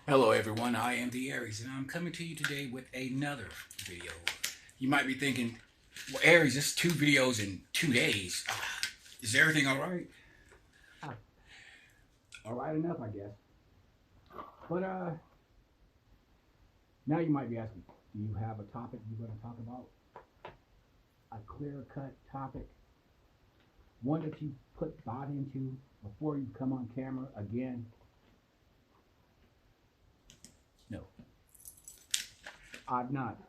Hello everyone, I am the Aries and I'm coming to you today with another video. You might be thinking, well Aries, it's two videos in 2 days. Is everything alright? Ah, alright enough, I guess. But now you might be asking, do you have a topic you're going to talk about? A clear-cut topic? One that you put thought into before you come on camera again? No, I've not.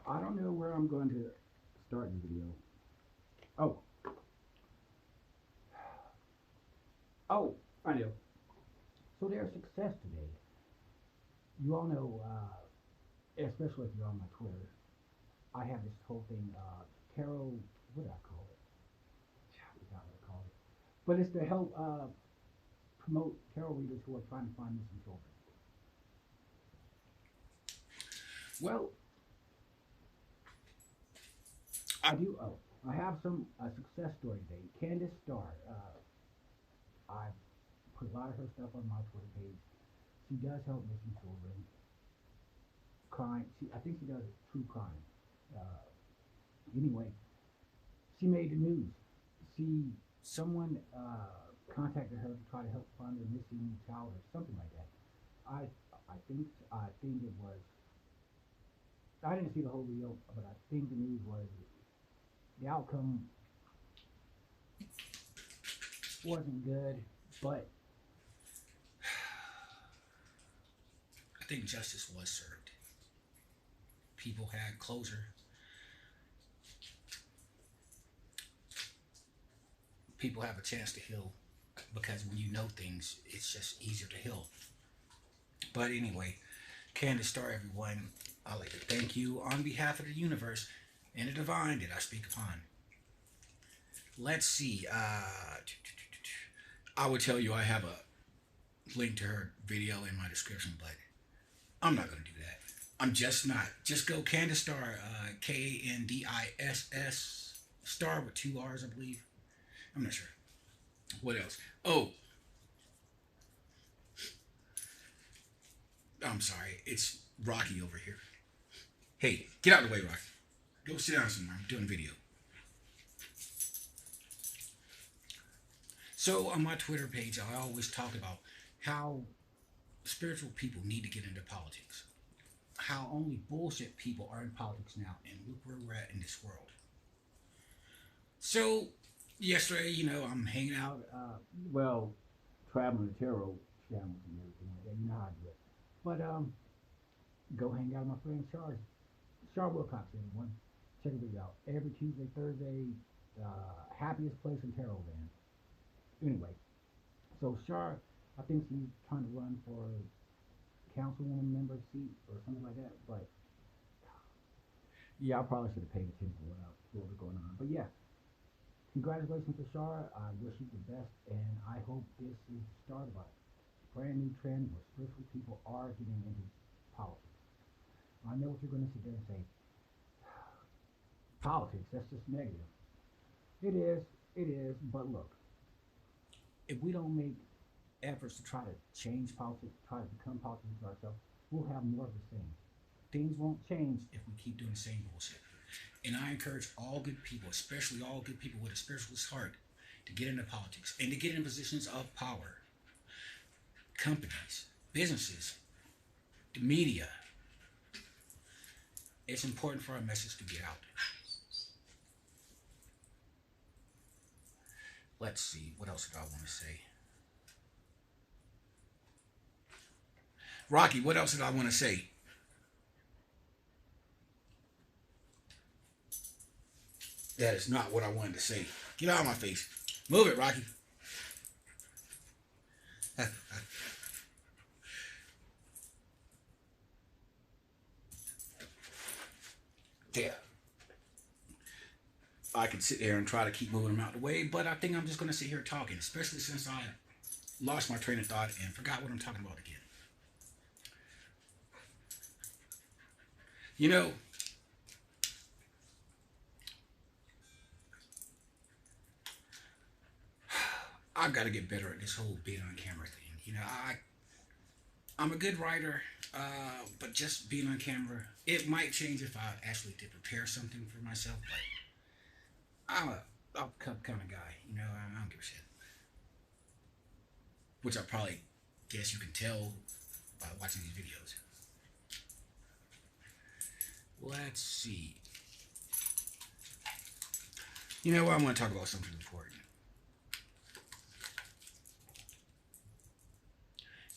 I don't know where I'm going to start the video. Oh, oh, I know. So there's success today. You all know, especially if you're on my Twitter, I have this whole thing, tarot, what do I call it? I forgot what I call it. But it's to help promote tarot readers who are trying to find missing children. Well, I do. Oh, I have some success story today. Candace Starr. I put a lot of her stuff on my Twitter page. She does help missing children. Crime. I think she does true crime. Uh, anyway, she made the news. Someone contacted her to try to help find a missing child or something like that. I I think it was. I didn't see the whole video, but I think the news was the outcome wasn't good. But I think justice was served. People had closure. People have a chance to heal because when you know things, it's just easier to heal. But anyway, Candace Star, everyone, I'd like to thank you on behalf of the universe and the divine that I speak upon. Let's see. I would tell you I have a link to her video in my description, but I'm not going to do that. I'm just not. Just go Candace Star, Kandiss Star with two R's, I believe. I'm not sure. What else? Oh, I'm sorry. It's Rocky over here. Hey, get out of the way, Rocky. Go sit down somewhere. I'm doing a video. So on my Twitter page, I always talk about how spiritual people need to get into politics. How only bullshit people are in politics now, and look where we're at in this world. So yesterday, I'm hanging out. Well, traveling to tarot channels and everything like that. You know how I do it. But go hang out with my friend Char Wilcox, everyone. Check the video out. Every Tuesday, Thursday, happiest place in tarot land. Anyway, so Char, I think she's trying to run for councilwoman member seat or something like that. But yeah, I probably should have paid attention to what was going on. But yeah, congratulations to Shar. I wish you the best, and I hope this is the start of a brand new trend where spiritual people are getting into politics. I know what you're going to sit there and say, politics, that's just negative. It is, but look, if we don't make efforts to try to change politics, try to become politicians ourselves, we'll have more of the same. Things won't change if we keep doing the same bullshit. And I encourage all good people, especially all good people with a spiritualist heart, to get into politics and to get in positions of power. Companies, businesses, the media. It's important for our message to get out. Let's see, what else did I want to say? Rocky, what else did I want to say? That is not what I wanted to say. Get out of my face. Move it, Rocky. There. I could sit there and try to keep moving them out the way, but I think I'm just going to sit here talking, especially since I lost my train of thought and forgot what I'm talking about again. You know, I've got to get better at this whole being on camera thing. I'm a good writer, but just being on camera, it might change if I actually did prepare something for myself. But I'm a kind of guy, you know. I don't give a shit. Which I probably guess you can tell by watching these videos. Let's see. You know what? I want to talk about something important.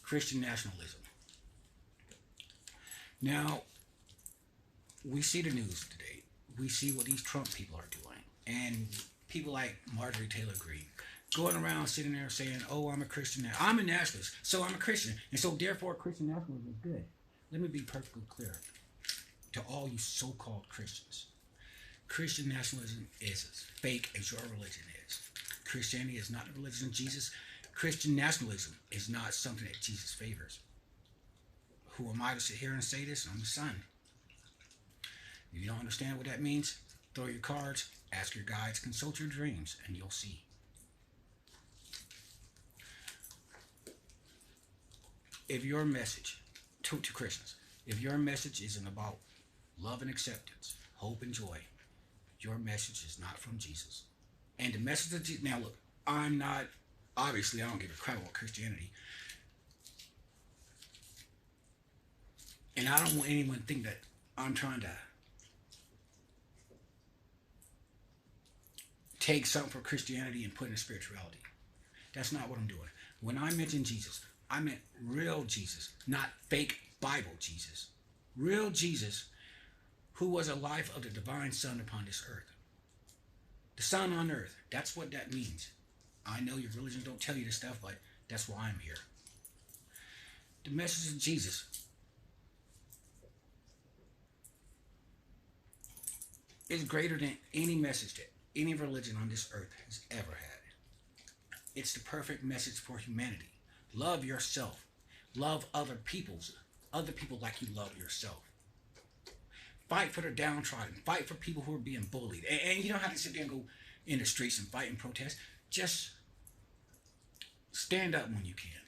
Christian nationalism. Now, we see the news today. We see what these Trump people are doing. And people like Marjorie Taylor Greene going around sitting there saying, oh, I'm a Christian. I'm a nationalist, so I'm a Christian. And so, therefore, Christian nationalism is good. Let me be perfectly clear to all you so called Christians. Christian nationalism is as fake as your religion is. Christianity is not the religion of Jesus. Christian nationalism is not something that Jesus favors. Who am I to sit here and say this? I'm the son. If you don't understand what that means, throw your cards, ask your guides, consult your dreams, and you'll see. If your message to Christians, if your message isn't about love and acceptance, hope and joy, your message is not from Jesus. And the message of Jesus, now look, I'm not, obviously, I don't give a crap about Christianity. And I don't want anyone to think that I'm trying to take something from Christianity and put it in spirituality. That's not what I'm doing. When I mention Jesus, I meant real Jesus, not fake Bible Jesus. Real Jesus, who was a life of the divine Son upon this earth. The Son on earth. That's what that means. I know your religion don't tell you this stuff, but that's why I'm here. The message of Jesus is greater than any message that any religion on this earth has ever had. It's the perfect message for humanity. Love yourself. Love other people like you love yourself. Fight for the downtrodden. Fight for people who are being bullied. And you don't have to sit there and go in the streets and fight and protest. Just stand up when you can.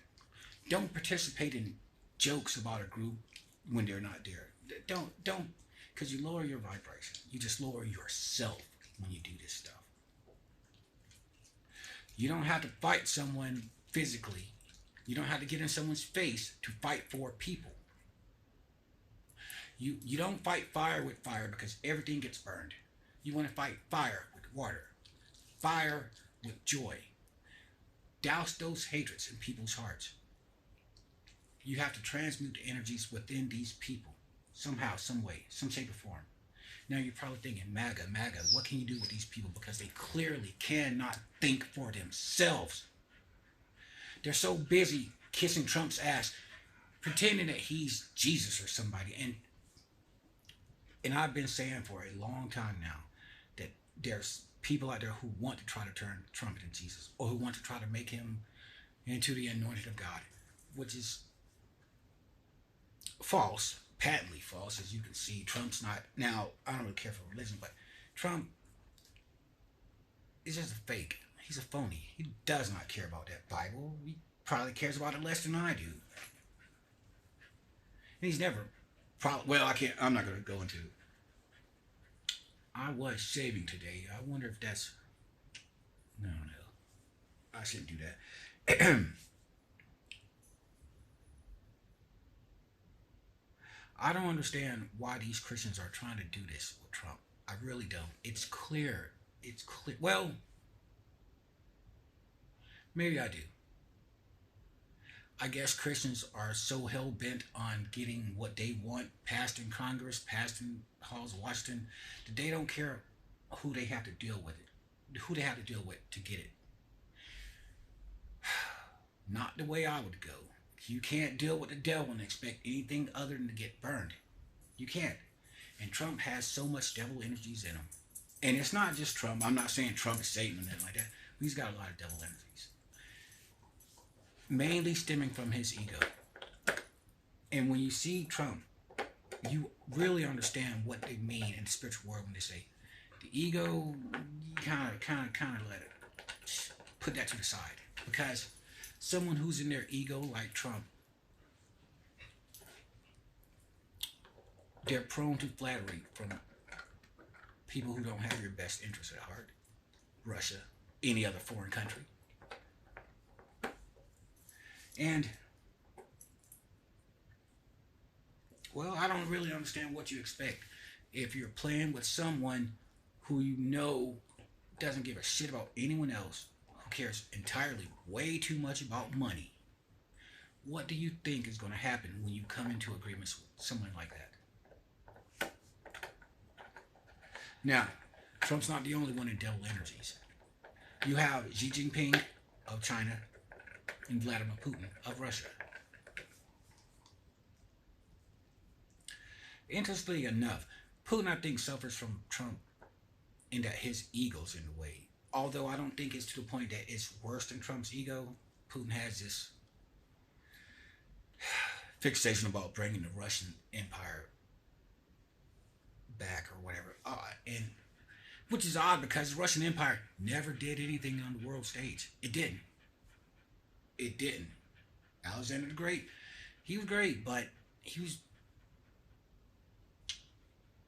Don't participate in jokes about a group when they're not there. Don't, because you lower your vibration. You just lower yourself when you do this stuff. You don't have to fight someone physically. You don't have to get in someone's face to fight for people. You don't fight fire with fire because everything gets burned. You want to fight fire with water. Fire with joy. Douse those hatreds in people's hearts. You have to transmute the energies within these people. Somehow, some way, some shape or form. Now you're probably thinking, MAGA, what can you do with these people? Because they clearly cannot think for themselves. They're so busy kissing Trump's ass, pretending that he's Jesus or somebody. And I've been saying for a long time now that there's people out there who want to try to turn Trump into Jesus, or who want to try to make him into the anointed of God, which is false, patently false. As you can see, Trump's not, now I don't really care for religion, but Trump is just a fake. He's a phony. He does not care about that Bible. He probably cares about it less than I do. And he's never, I'm not going to go into it. I was shaving today. I wonder if that's, no, I shouldn't do that. I don't understand why these Christians are trying to do this with Trump. I really don't. It's clear. It's clear. Well, maybe I do. I guess Christians are so hell-bent on getting what they want passed in Congress, passed in halls of Washington, that they don't care who they have to deal with it, who they have to deal with to get it. Not the way I would go. You can't deal with the devil and expect anything other than to get burned. You can't. And Trump has so much devil energies in him. And it's not just Trump. I'm not saying Trump is Satan or anything like that. He's got a lot of devil energies. Mainly stemming from his ego. And when you see Trump, you really understand what they mean in the spiritual world when they say the ego. You kind of let it, put that to the side, because someone who's in their ego like Trump They're prone to flattery from people who don't have your best interests at heart. Russia, any other foreign country. And, well, I don't really understand what you expect if you're playing with someone who you know doesn't give a shit about anyone else, who cares entirely way too much about money. What do you think is going to happen when you come into agreements with someone like that? Now, Trump's not the only one in devil energies. You have Xi Jinping of China and Vladimir Putin of Russia. Interestingly enough, Putin, I think, suffers from Trump in that his ego's in the way. Although I don't think it's to the point that it's worse than Trump's ego. Putin has this fixation about bringing the Russian Empire back or whatever. And which is odd because the Russian Empire never did anything on the world stage. It didn't. It didn't. Alexander the Great, he was great, but he was,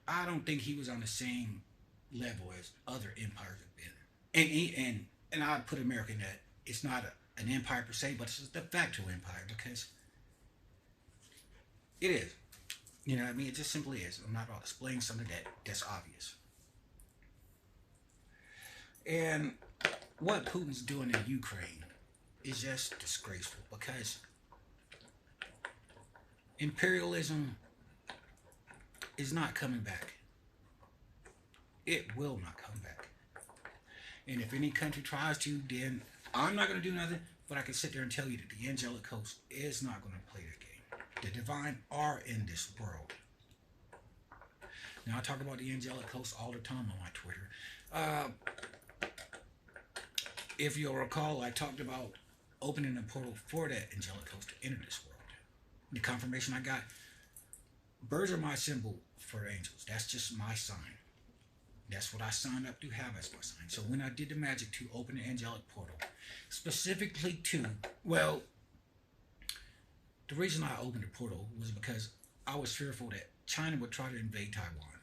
I don't think he was on the same level as other empires have been. And I put America in that. It's not an empire per se, but it's a de facto empire because it is. You know what I mean? It just simply is. I'm not explaining something that's obvious. And what Putin's doing in Ukraine is just disgraceful because imperialism is not coming back. It will not come back. And if any country tries to, then I'm not going to do nothing, but I can sit there and tell you that the angelic host is not going to play the game. The divine are in this world. Now, I talk about the angelic host all the time on my Twitter. If you'll recall, I talked about opening a portal for that angelic host to enter this world. The confirmation I got, birds are my symbol for angels. That's just my sign. That's what I signed up to have as my sign. So when I did the magic to open the angelic portal, specifically to, well, the reason I opened the portal was because I was fearful that China would try to invade Taiwan.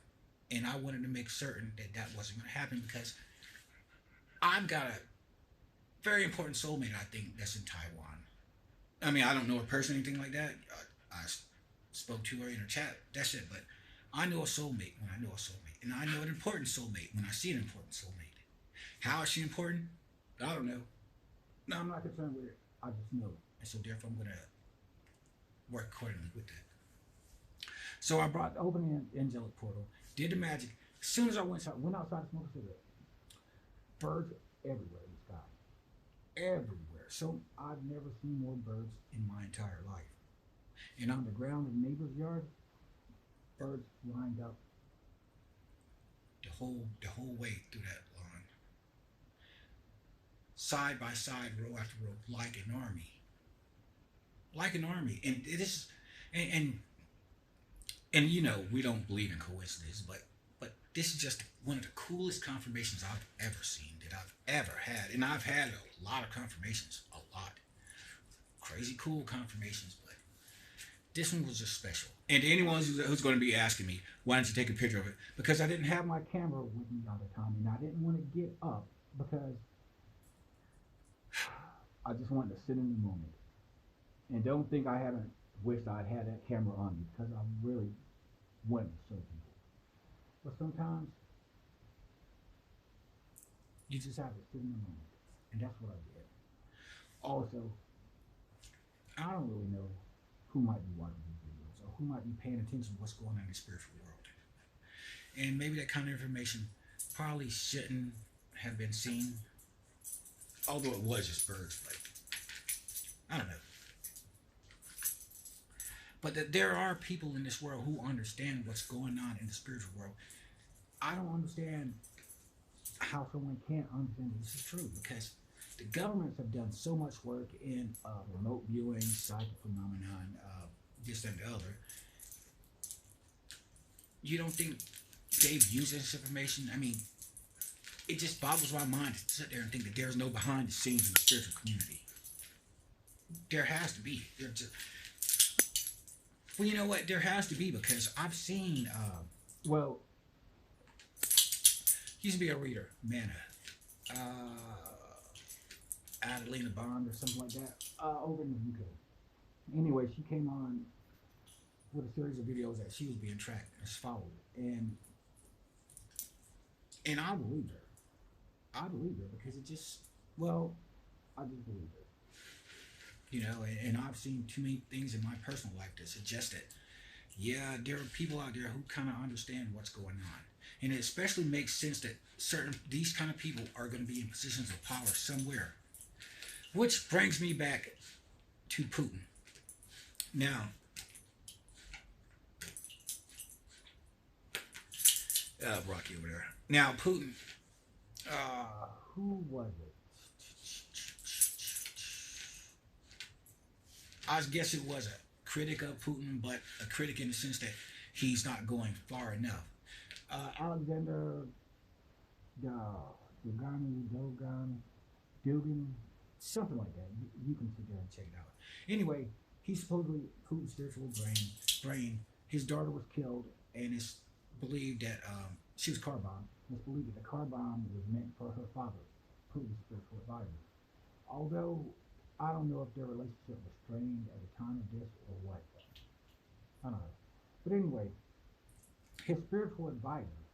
And I wanted to make certain that that wasn't going to happen because I've got a very important soulmate, I think, that's in Taiwan. I mean, I don't know her personally, anything like that. I spoke to her in her chat, that's it. But I know a soulmate when I know a soulmate. And I know an important soulmate when I see an important soulmate. How is she important? I don't know. No, I'm not concerned with it. I just know. And so therefore I'm going to work accordingly with that. So I brought opening the angelic portal, did the magic. As soon as I went outside to smoke a cigarette, birds everywhere in the sky. Everywhere. So I've never seen more birds in my entire life. And on the ground in the neighbor's yard, birds lined up the whole way through that lawn. Side by side, row after row, like an army. Like an army. And it is and you know, we don't believe in coincidence, but this is just one of the coolest confirmations I've ever seen, that I've ever had. And I've had a lot of confirmations, a lot. Crazy cool confirmations, but this one was just special. And anyone who's going to be asking me, why didn't you take a picture of it? Because I didn't have my camera with me all the time, and I didn't want to get up because I just wanted to sit in the moment. And don't think I haven't wished I'd had that camera on me, because I really wanted to show people. But sometimes you just have to sit in the moment, and that's what I did. Also, I don't really know who might be watching these videos or who might be paying attention to what's going on in the spiritual world. And maybe that kind of information probably shouldn't have been seen, although it was just birds, but I don't know. But that there are people in this world who understand what's going on in the spiritual world. I don't understand how someone can't understand this is true, because the governments have done so much work in remote viewing, psychic phenomenon, this and the other. You don't think they've used this information? I mean, it just boggles my mind to sit there and think that there's no behind the scenes in the spiritual community. There has to be. Well, you know what? There has to be because I've seen. Well, Used to be a reader, Manna, Adelina Bond or something like that, over in the UK. Anyway, she came on with a series of videos that she was being tracked and followed, and I believed her. I believed her because it just, well, I just believed her. You know, and I've seen too many things in my personal life that suggest that, yeah, there are people out there who kind of understand what's going on. And it especially makes sense that these kind of people are going to be in positions of power somewhere. Which brings me back to Putin. Now, Rocky over there. Now, Putin, Who was it? I guess it was a critic of Putin, but a critic in the sense that he's not going far enough. Alexander Dugin, something like that. You can sit there and check it out. Anyway, he's supposedly Putin's spiritual brain. His daughter was killed, and it's believed that she was car bombed. It's believed that the car bomb was meant for her father, Putin's spiritual advisor. Although I don't know if their relationship was strained at the time of this or what. I don't know. But anyway, his spiritual advisor.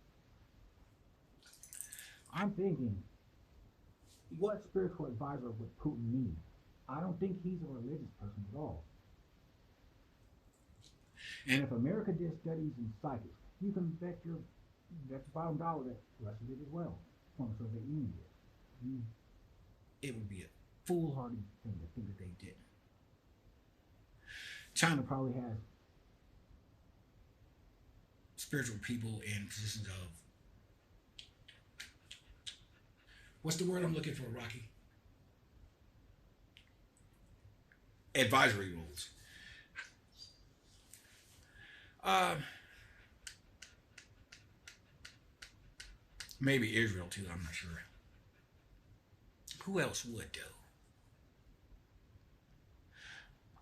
I'm thinking, what spiritual advisor would Putin need? I don't think he's a religious person at all. And if America did studies in psychics, you can bet your bottom dollar that Russia did as well, from the Soviet Union did. It would be a foolhardy thing to think that they didn't. China probably has spiritual people in positions of, what's the word I'm looking for, Rocky? Advisory roles. Maybe Israel too, I'm not sure. Who else would though?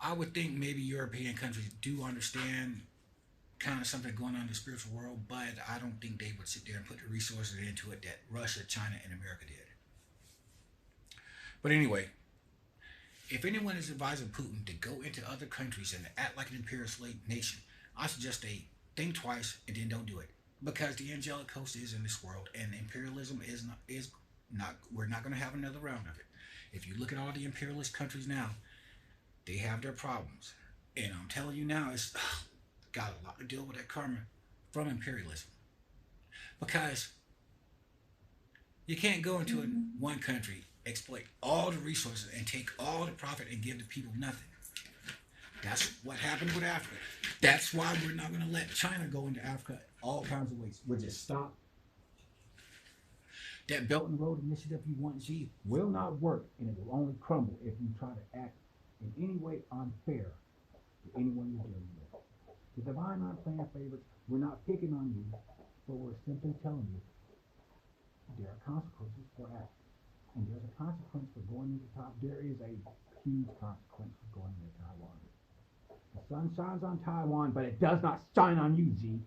I would think maybe European countries do understand kind of something going on in the spiritual world, but I don't think they would sit there and put the resources into it that Russia, China, and America did. But anyway, if anyone is advising Putin to go into other countries and act like an imperialist nation, I suggest they think twice and then don't do it. Because the angelic host is in this world, and imperialism is not. We're not going to have another round of it. If you look at all the imperialist countries now, they have their problems, and I'm telling you now, it's got a lot to deal with that karma from imperialism. Because you can't go into one country, exploit all the resources, and take all the profit and give the people nothing. That's what happened with Africa. That's why we're not going to let China go into Africa all kinds of ways. We'll just stop. That Belt and Road Initiative you want to see will not work, and it will only crumble if you try to act in any way unfair to anyone you're dealing with. The divine aren't playing favorites. We're not picking on you, but we're simply telling you there are consequences for acting. And there's a consequence for going into top. There is a huge consequence for going into Taiwan. The sun shines on Taiwan, but it does not shine on you, Z.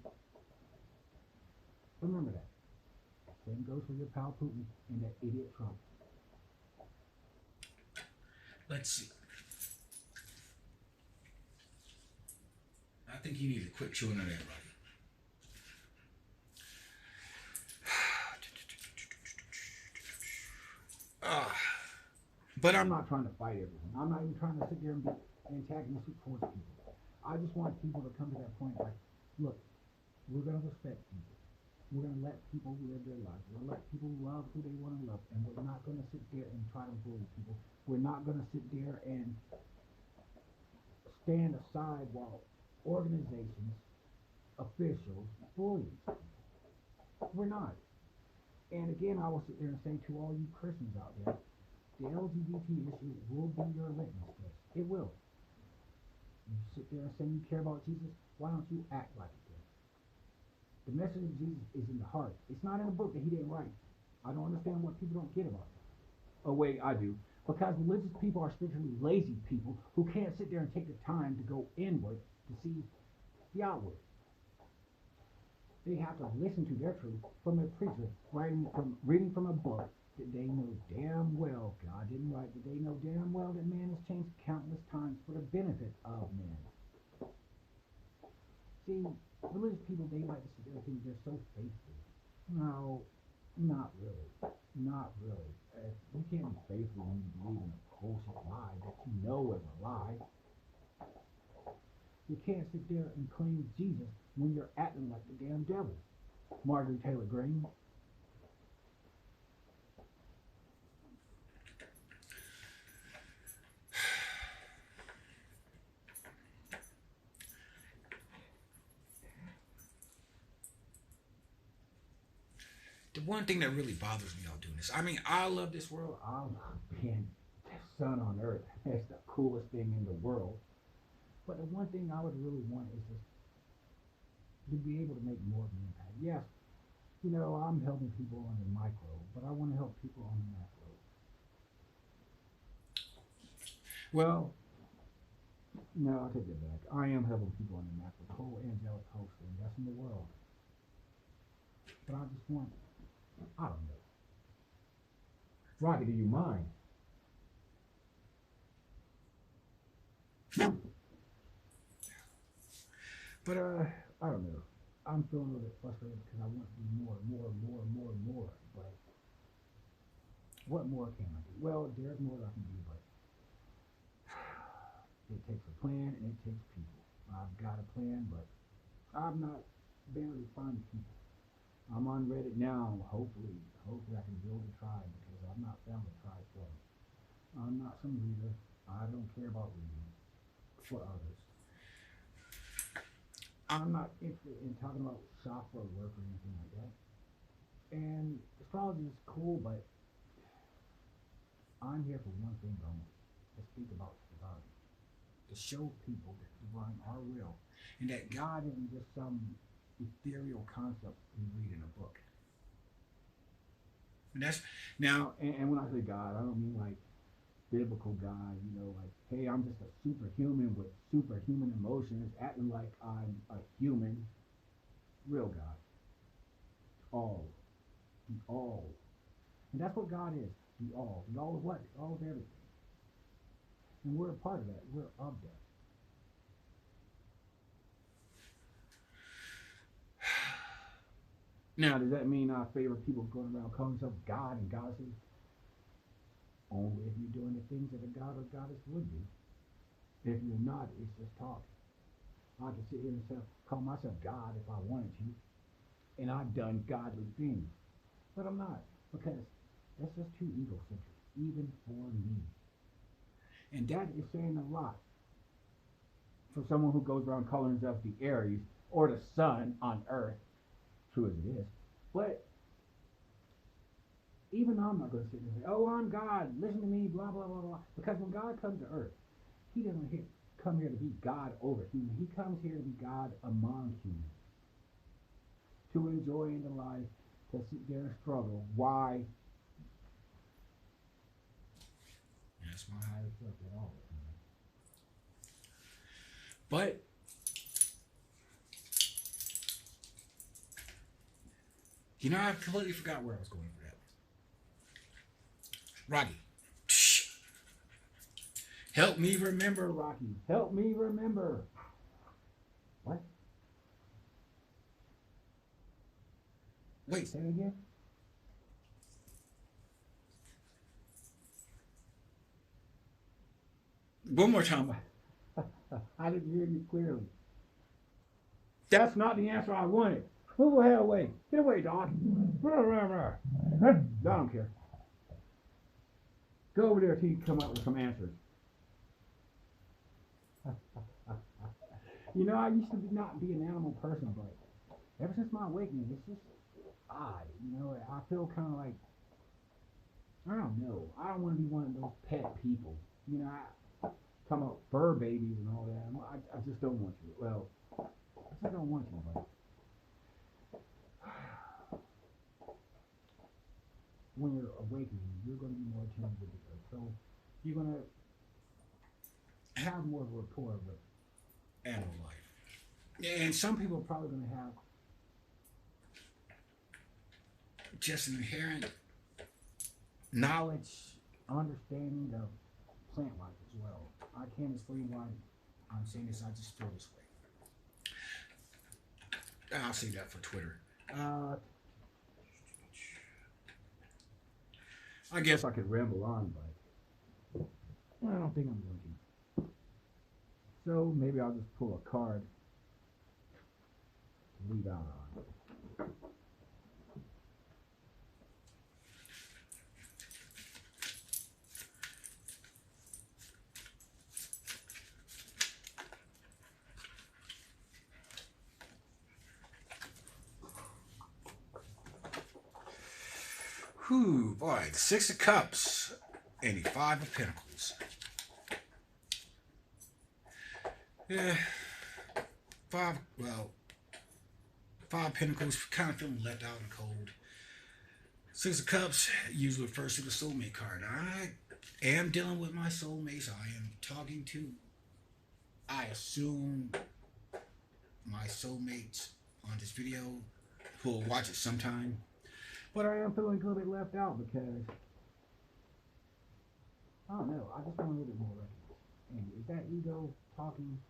Remember that. Same goes for your pal Putin and that idiot Trump. Let's see. I think you need to quit chewing on that, Robbie. But I'm not trying to fight everyone. I'm not even trying to sit there and be antagonistic towards people. I just want people to come to that point like, look, we're going to respect people. We're going to let people live their lives. We're going to let people love who they want to love. And we're not going to sit there and try to bully people. We're not going to sit there and stand aside while organizations, officials, bully people. We're not. And again, I will sit there and say to all you Christians out there, the LGBT issue will be your litmus test. It will. You sit there and say you care about Jesus, why don't you act like it then? The message of Jesus is in the heart. It's not in a book that he didn't write. I don't understand what people don't get about it. Oh wait, I do. Because religious people are spiritually lazy people who can't sit there and take the time to go inward to see the outward. They have to listen to their truth from a preacher reading from a book that they know damn well God didn't write, but they know damn well that man has changed countless times for the benefit of men. See, religious people, they like to sit there and think they're so faithful. No, not really. Not really. You can't be faithful when you believe in a bullshit lie that you know is a lie. You can't sit there and claim Jesus when you're acting like the damn devil. Marjorie Taylor Greene. The one thing that really bothers me about doing this, I mean, I love this world. I love being the sun on earth. It's the coolest thing in the world. But the one thing I would really want is just to be able to make more of an impact. Yes, I'm helping people on the micro, but I want to help people on the macro. Well, no, I take that back. I am helping people on the macro. The whole angelic host thing, that's in the world. But I just want, I don't know. Rocky, do you mind? But I don't know. I'm feeling a little bit frustrated because I want to do more. But what more can I do? Well, there's more that I can do, but it takes a plan and it takes people. I've got a plan, but I'm not barely finding people. I'm on Reddit now. Hopefully I can build a tribe because I've not found a tribe for me. I'm not some reader. I don't care about reading for others. I'm not interested in talking about software work or anything like that. And astrology is cool, but I'm here for one thing only: to speak about divine, to show people that divine are real, and that God isn't just some ethereal concept you read in a book. And that's now, and when I say God, I don't mean like biblical God, like, hey, I'm just a superhuman with superhuman emotions, acting like I'm a human. Real God. All. The all. And that's what God is. The all. The all of what? The all of everything. And we're a part of that. We're of that. Now, does that mean I favor people going around calling themselves God and goddesses? Only if you're doing the things that a god or goddess would do. If you're not, it's just talk. I can sit here and call myself God if I wanted to, and I've done godly things. But I'm not, because that's just too egocentric, even for me. And that is saying a lot for someone who goes around calling himself the Aries or the sun on earth, true as it is. But even I'm not going to sit there and say, oh, I'm God, listen to me, blah, blah, blah, blah. Because when God comes to earth, he doesn't come here to be God over human. He comes here to be God among humans. To enjoy in the life, to sit there and struggle. Why? that's my higher self at all. But I completely forgot where I was going for that. Rocky. Help me remember, Rocky. Help me remember. What? Wait. Say it again. One more time. I didn't hear you clearly. That's not the answer I wanted. Move the hell away. Get away, dog. I don't care. Go over there till you come up with some answers. I used to not be an animal person, but ever since my awakening, it's just odd. I feel kind of like, I don't know. I don't want to be one of those pet people. Talking about fur babies and all that. I just don't want to. Well, I just don't want to, but when you're awakening, you're going to be more attuned with the earth. So you're going to have more of a rapport with animal life. And some people are probably going to have just an inherent. knowledge, understanding of plant life as well. I can't explain why I'm saying this. I just feel this way. I'll say that for Twitter. I guess I could ramble on, but I don't think I'm going to. So maybe I'll just pull a card to leave out on. Whew, boy, the Six of Cups and the Five of Pentacles. Yeah, five of Pentacles, kind of feeling left out and cold. Six of Cups usually refers to the soulmate card. I am dealing with my soulmates. I am talking to, I assume, my soulmates on this video who will watch it sometime. But I am feeling a little bit left out because, I don't know, I just want a little bit more recognition. And is that ego talking?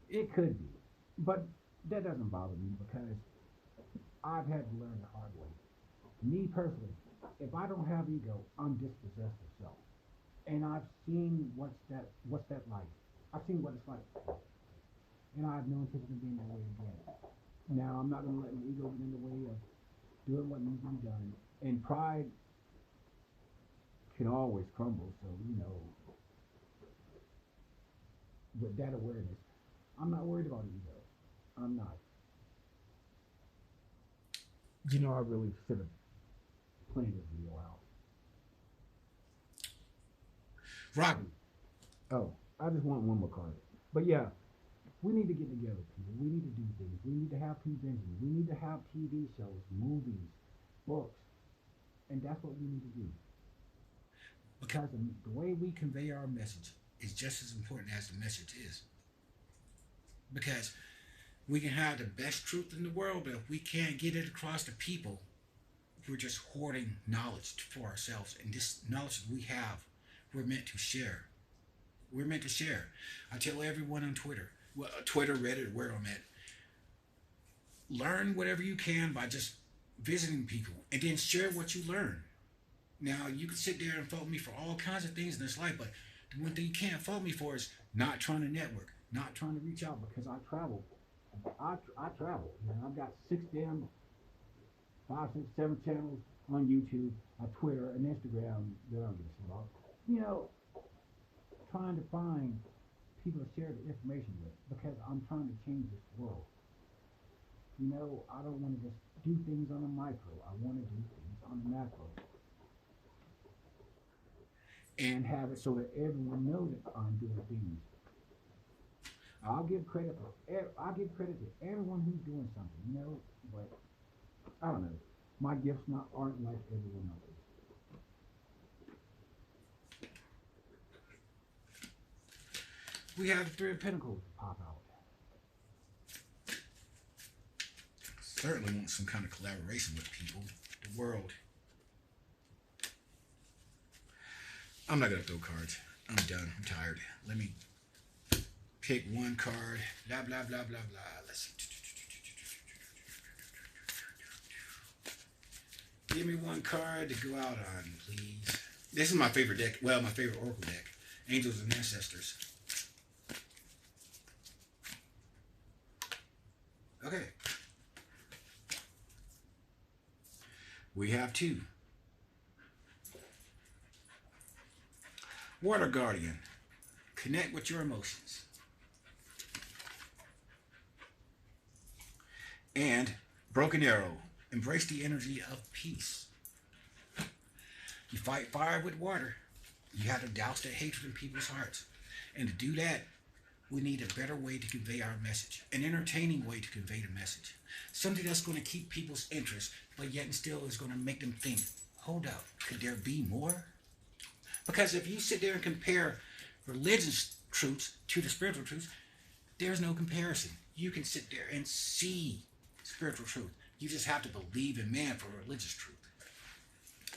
It could be. But that doesn't bother me because I've had to learn the hard way. Me personally, if I don't have ego, I'm dispossessed of self. And I've seen what's that like. I've seen what it's like. And I've known people to be in that way again. Now, I'm not going to let my ego get in the way of doing what needs to be done. And pride can always crumble. So, with that awareness, I'm not worried about ego. I'm not. I really should have planned this video out. Robbie. Oh, I just want one more card. But yeah. We need to get together, people. We need to do things. We need to have conventions. We need to have TV shows, movies, books. And that's what we need to do. Because the way we convey our message is just as important as the message is. Because we can have the best truth in the world, but if we can't get it across to people, we're just hoarding knowledge for ourselves. And this knowledge that we have, we're meant to share. We're meant to share. I tell everyone on Twitter, Twitter, Reddit, where I'm at, learn whatever you can by just visiting people and then share what you learn. Now, you can sit there and fault me for all kinds of things in this life, but the one thing you can't fault me for is not trying to network, not trying to reach out because I travel. I travel. I've got 5, 6, 7 channels on YouTube, Twitter, and Instagram that I don't give a shit about. Trying to find people to share the information with because I'm trying to change this world. I don't want to just do things on a micro. I want to do things on a macro. And have it so that everyone knows that I'm doing things. I'll give credit to everyone who's doing something, but I don't know. My gifts aren't like everyone else's. We have the Three of Pentacles pop out. Certainly want some kind of collaboration with people, the world. I'm not going to throw cards. I'm done. I'm tired. Let me pick one card. Blah, blah, blah, blah, blah. Let's see. Give me one card to go out on, please. This is my favorite deck. Well, my favorite Oracle deck. Angels and Ancestors. Okay. We have 2. Water Guardian. Connect with your emotions. And Broken Arrow. Embrace the energy of peace. You fight fire with water. You have to douse that hatred in people's hearts. And to do that, we need a better way to convey our message. An entertaining way to convey the message. Something that's going to keep people's interest, but yet and still is going to make them think, hold up, could there be more? Because if you sit there and compare religion's truths to the spiritual truths, There's no comparison. You can sit there and see spiritual truth. You just have to believe in man for religious truth.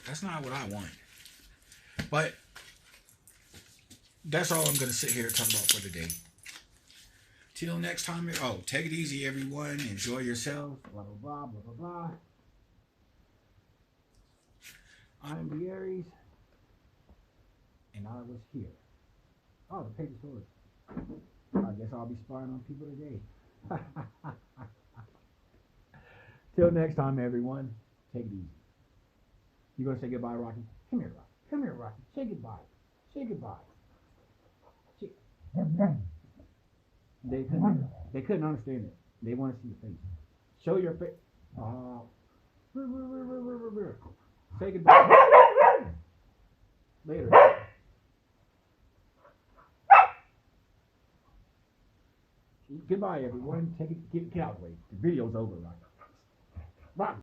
That's not what I want. But that's all I'm going to sit here and talk about for today. Till next time. Oh, take it easy, everyone. Enjoy yourself. Blah, blah, blah, blah, blah, blah. I'm the Aries. And I was here. Oh, the page is forward. I guess I'll be spying on people today. Till next time, everyone. Take it easy. You gonna say goodbye, Rocky? Come here, Rocky. Come here, Rocky. Say goodbye. Say goodbye. Say... They couldn't understand it. They want to see your face. Show your face. Say goodbye. Later. Goodbye, everyone. Get out of the way. The video's over, Rocky. Rocky.